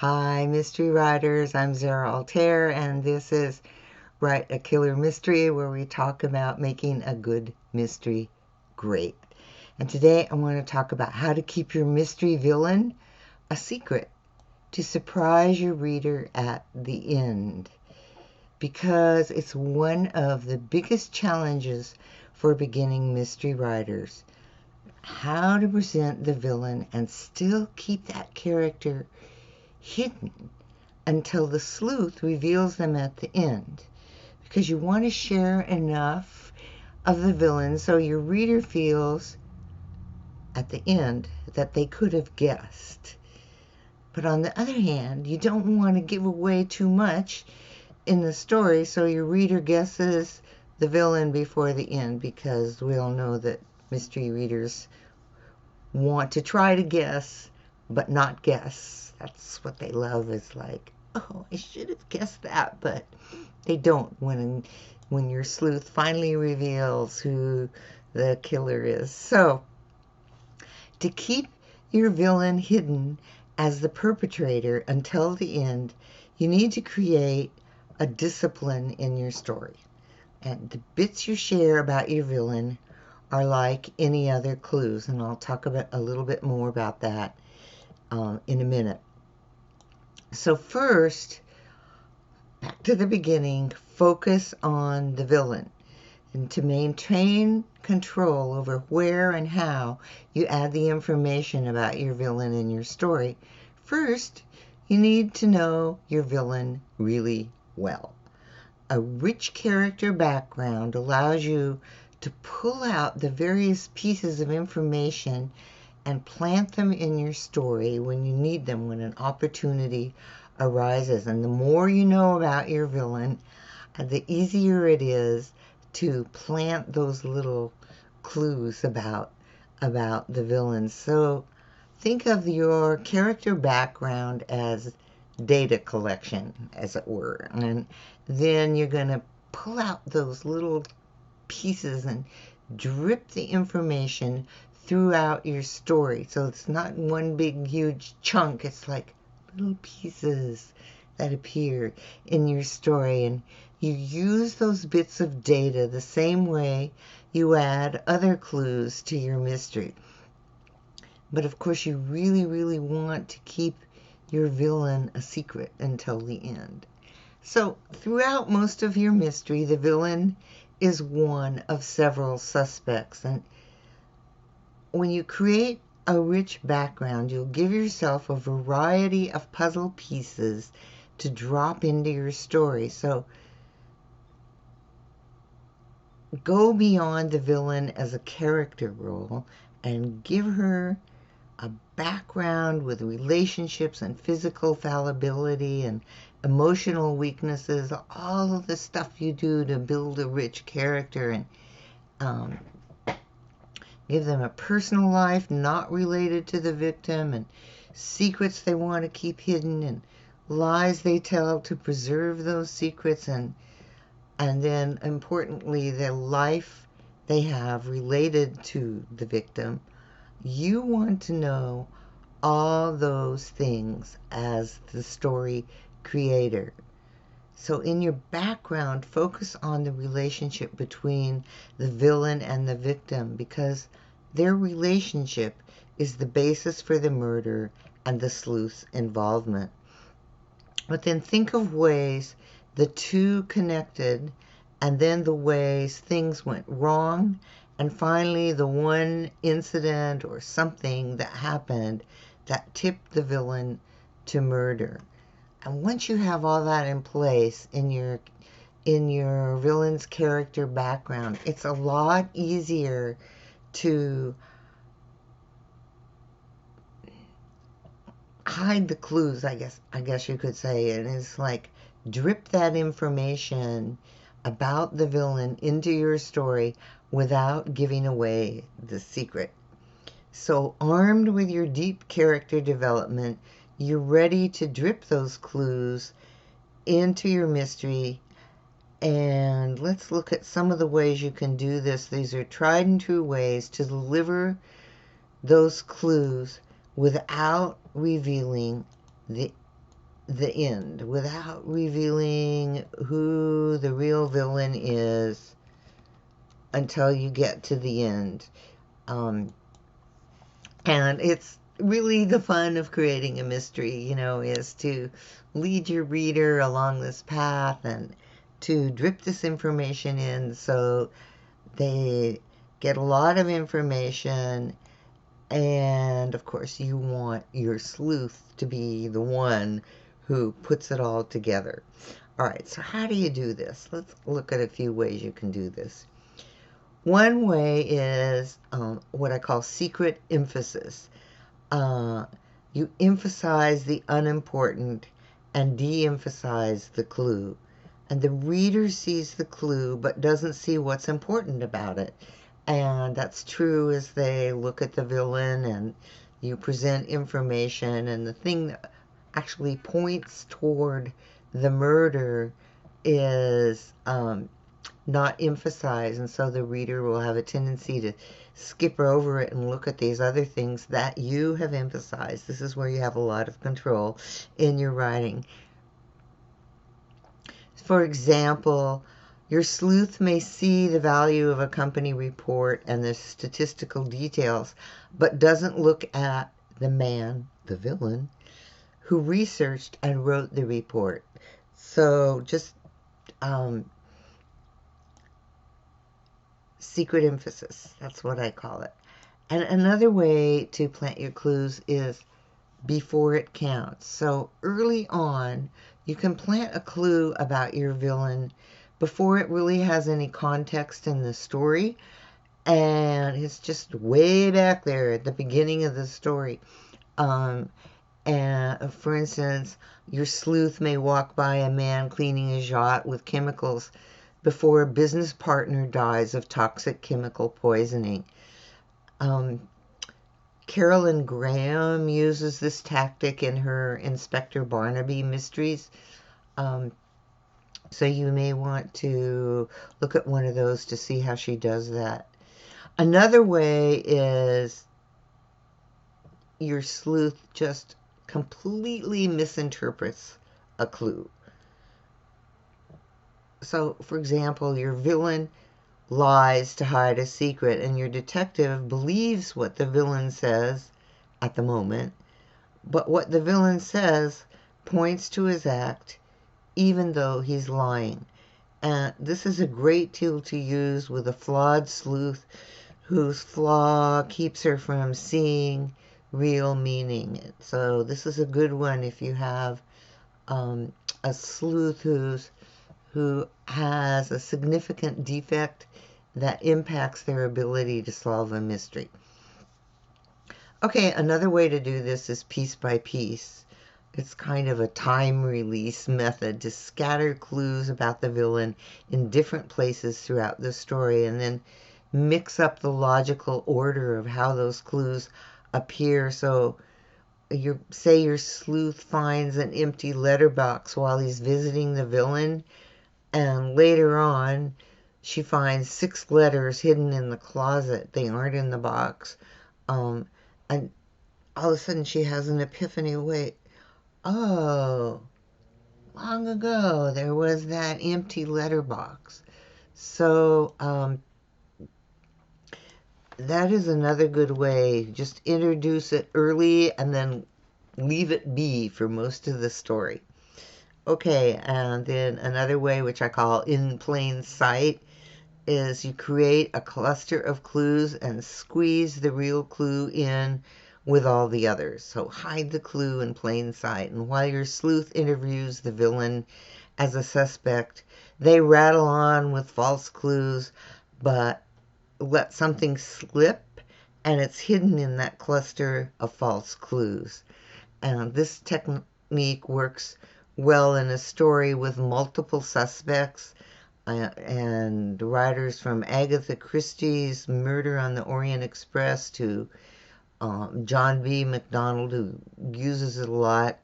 Hi, mystery writers. I'm Zara Altair, and this is Write a Killer Mystery, where we talk about making a good mystery great. And today I want to talk about how to keep your mystery villain a secret to surprise your reader at the end, because it's one of the biggest challenges for beginning mystery writers. How to present the villain and still keep that character hidden until the sleuth reveals them at the end, because you want to share enough of the villain so your reader feels at the end that they could have guessed. But on the other hand, you don't want to give away too much in the story so your reader guesses the villain before the end, because we all know that mystery readers want to try to guess but not guess. That's what they love, is like, oh, I should have guessed that, but they don't when your sleuth finally reveals who the killer is. So, to keep your villain hidden as the perpetrator until the end, you need to create a discipline in your story. And the bits you share about your villain are like any other clues, and I'll talk about a little bit more about that in a minute. So first, back to the beginning, focus on the villain. And to maintain control over where and how you add the information about your villain in your story, first, you need to know your villain really well. A rich character background allows you to pull out the various pieces of information and plant them in your story when you need them, when an opportunity arises. And the more you know about your villain, the easier it is to plant those little clues about the villain. So think of your character background as data collection, as it were. And then you're going to pull out those little pieces and drip the information throughout your story. So it's not one big huge chunk, it's like little pieces that appear in your story, and you use those bits of data the same way you add other clues to your mystery. But of course, you really want to keep your villain a secret until the end. So throughout most of your mystery, the villain is one of several suspects, and when you create a rich background, you'll give yourself a variety of puzzle pieces to drop into your story. So go beyond the villain as a character role and give her a background with relationships and physical fallibility and emotional weaknesses, all of the stuff you do to build a rich character, and give them a personal life not related to the victim, and secrets they want to keep hidden, and lies they tell to preserve those secrets, and then importantly, the life they have related to the victim. You want to know all those things as the story creator. So in your background, focus on the relationship between the villain and the victim, because their relationship is the basis for the murder and the sleuth's involvement. But then think of ways the two connected, and then the ways things went wrong, and finally the one incident or something that happened that tipped the villain to murder. And once you have all that in place in your villain's character background, it's a lot easier to hide the clues, I guess you could say. And it's like drip that information about the villain into your story without giving away the secret. So armed with your deep character development, you're ready to drip those clues into your mystery. And let's look at some of the ways you can do this. These are tried and true ways to deliver those clues without revealing the the end without revealing who the real villain is until you get to the end. Um, and it's really the fun of creating a mystery, is to lead your reader along this path and to drip this information in so they get a lot of information. And of course, you want your sleuth to be the one who puts it all together. All right, so how do you do this? Let's look at a few ways you can do this. One way is what I call secret emphasis. Uh, you emphasize the unimportant and de-emphasize the clue. And the reader sees the clue but doesn't see what's important about it. And that's true as they look at the villain and you present information, and the thing that actually points toward the murder is not emphasized, and so the reader will have a tendency to skip over it and look at these other things that you have emphasized. This is where you have a lot of control in your writing. For example, your sleuth may see the value of a company report and the statistical details, but doesn't look at the man, the villain, who researched and wrote the report. So just secret emphasis, that's what I call it. And another way to plant your clues is before it counts. So early on, you can plant a clue about your villain before it really has any context in the story, and it's just way back there at the beginning of the story. And for instance, your sleuth may walk by a man cleaning his yacht with chemicals before a business partner dies of toxic chemical poisoning. Carolyn Graham uses this tactic in her Inspector Barnaby mysteries. So you may want to look at one of those to see how she does that. Another way is your sleuth just completely misinterprets a clue. So, for example, your villain lies to hide a secret, and your detective believes what the villain says at the moment, but what the villain says points to his act, even though he's lying. And this is a great tool to use with a flawed sleuth whose flaw keeps her from seeing real meaning. So this is a good one if you have a sleuth who has a significant defect that impacts their ability to solve a mystery. Okay, another way to do this is piece by piece. It's kind of a time release method to scatter clues about the villain in different places throughout the story and then mix up the logical order of how those clues appear. So say your sleuth finds an empty letterbox while he's visiting the villain, and later on, she finds 6 letters hidden in the closet. They aren't in the box. And all of a sudden, she has an epiphany. Wait, oh, long ago, there was that empty letterbox. So that is another good way. Just introduce it early and then leave it be for most of the story. Okay, and then another way, which I call in plain sight, is you create a cluster of clues and squeeze the real clue in with all the others. So hide the clue in plain sight. And while your sleuth interviews the villain as a suspect, they rattle on with false clues, but let something slip, and it's hidden in that cluster of false clues. And this technique works well in a story with multiple suspects, and writers from Agatha Christie's Murder on the Orient Express to John B. MacDonald, who uses it a lot.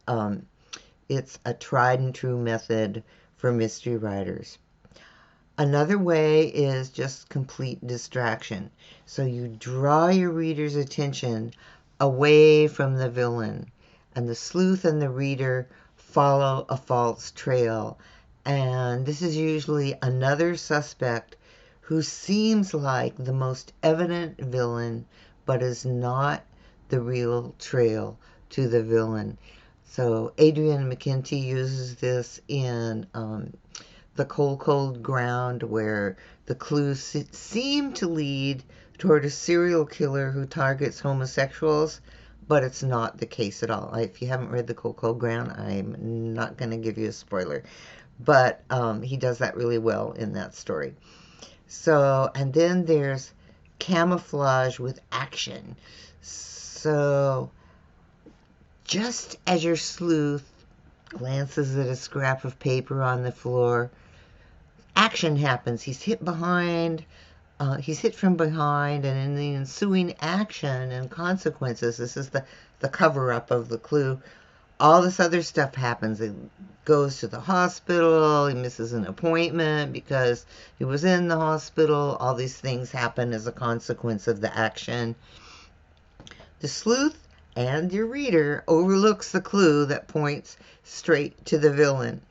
It's a tried and true method for mystery writers. Another way is just complete distraction. So you draw your reader's attention away from the villain, and the sleuth and the reader follow a false trail. And this is usually another suspect who seems like the most evident villain, but is not the real trail to the villain. So Adrian McKenty uses this in The Cold, Cold Ground, where the clues seem to lead toward a serial killer who targets homosexuals, but it's not the case at all. If you haven't read The Cold, Cold Ground, I'm not going to give you a spoiler, but he does that really well in that story. So, and then there's camouflage with action. So, just as your sleuth glances at a scrap of paper on the floor, action happens. He's hit from behind, and in the ensuing action and consequences, this is the cover-up of the clue, all this other stuff happens. He goes to the hospital, he misses an appointment because he was in the hospital. All these things happen as a consequence of the action. The sleuth and your reader overlooks the clue that points straight to the villain.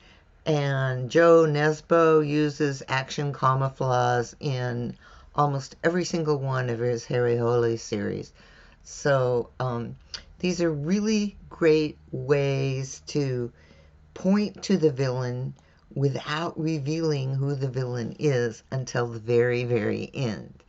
And Joe Nesbo uses action camouflage in almost every single one of his Harry Holy series. So these are really great ways to point to the villain without revealing who the villain is until the very, very end.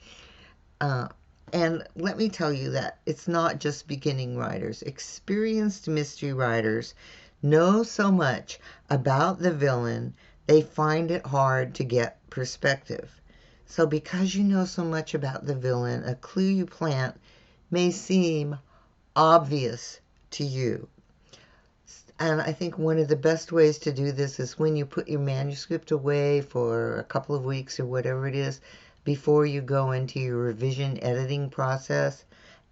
And let me tell you that it's not just beginning writers. Experienced mystery writers know so much about the villain, they find it hard to get perspective. So because you know so much about the villain, a clue you plant may seem obvious to you. And I think one of the best ways to do this is when you put your manuscript away for a couple of weeks or whatever it is, before you go into your revision editing process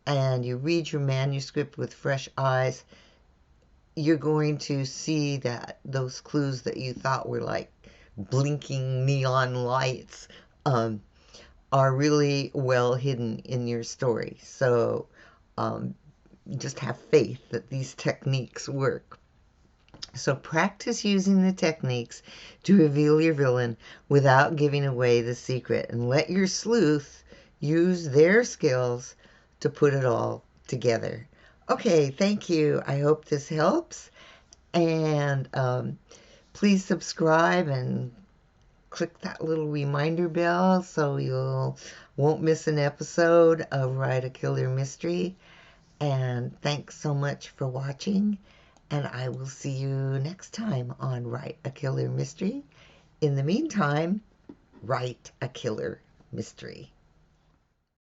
and you read your manuscript with fresh eyes, you're going to see that those clues that you thought were like blinking neon lights are really well hidden in your story. So just have faith that these techniques work. So practice using the techniques to reveal your villain without giving away the secret, and let your sleuth use their skills to put it all together. Okay, thank you. I hope this helps. And please subscribe and click that little reminder bell so you won't miss an episode of Write a Killer Mystery. And thanks so much for watching. And I will see you next time on Write a Killer Mystery. In the meantime, write a killer mystery.